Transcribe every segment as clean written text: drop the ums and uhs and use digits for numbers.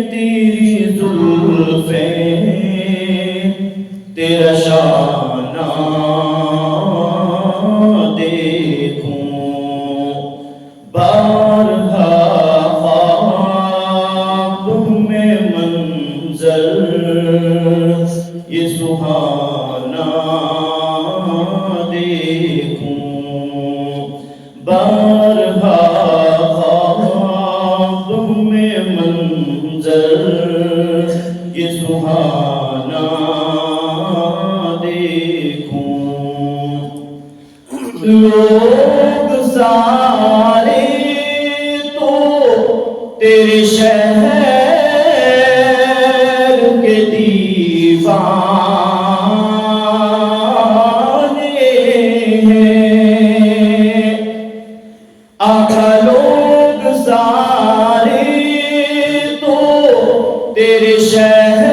تیری زلفیں تیرا شانہ دیکھوں بارہا خواب میں منظر یہ سہانا دیکھوں بارہا یہ سہانا دیکھوں لوگ سارے تو تیرے شہر کے دیوانے ہیں آقا لوگ سارے تیرے شہر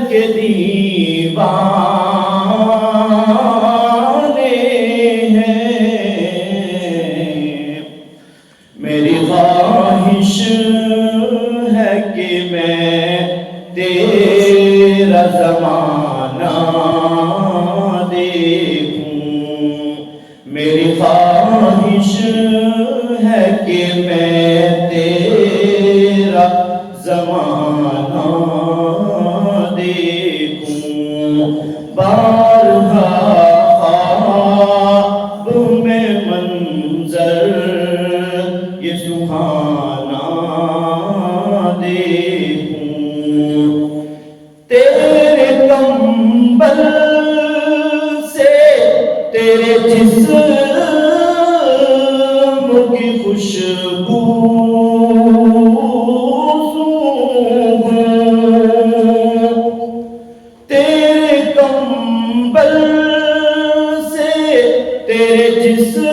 کے دیوانے ہیں میری خواہش ہے کہ میں تیرا زمانہ دیکھوں میری خواہش ہے کہ میں تیرا زمانہ دیکھوں بارہا خواب میں منظر یہ سہانا دیکھوں تیرے کمبل سے تیرے جسم کی خوشبو تیرے کمبل سے تیرے جسم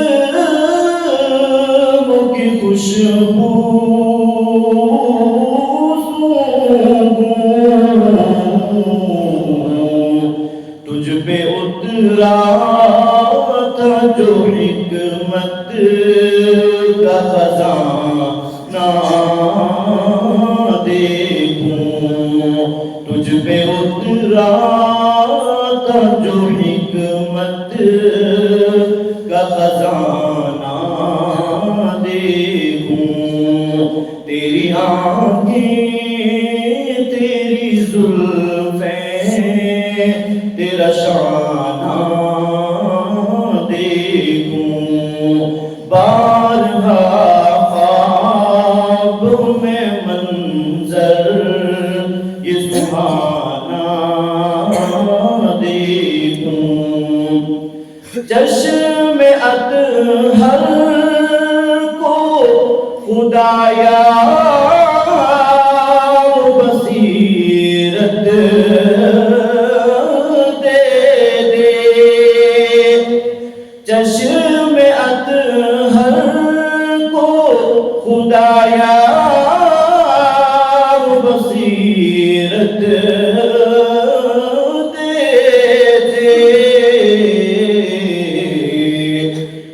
کی خوشبو تجھ پہ اترا تھا جو حکمت کا خزانہ دیکھوں تجھ پہ اترا تھا جو حکمت کا خزانہ دیکھوں تیری آنکھیں تیری زلفیں تیرا شانہ دیکھوں بارہا خواب میں منظر یہ سہانا دیکھوں چشم اطہر کو خدایا بصیرت دے دے چشم اطہر کو خدایا بصیرت دے دے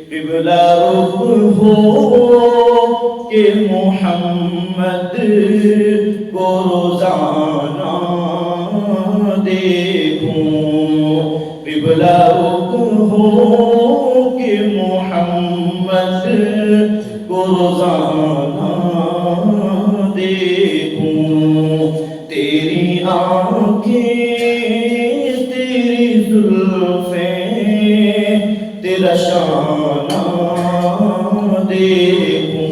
قبلہ رخ ہو کہ محمد کو روزانہ دیکھوں قبلہ رخ ہو کہ محمد کو روزانہ دیکھوں تیری آنکھیں تیری زلفیں تیرا شانہ دیکھوں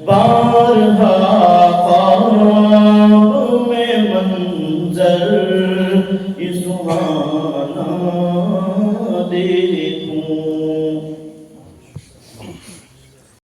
بارہا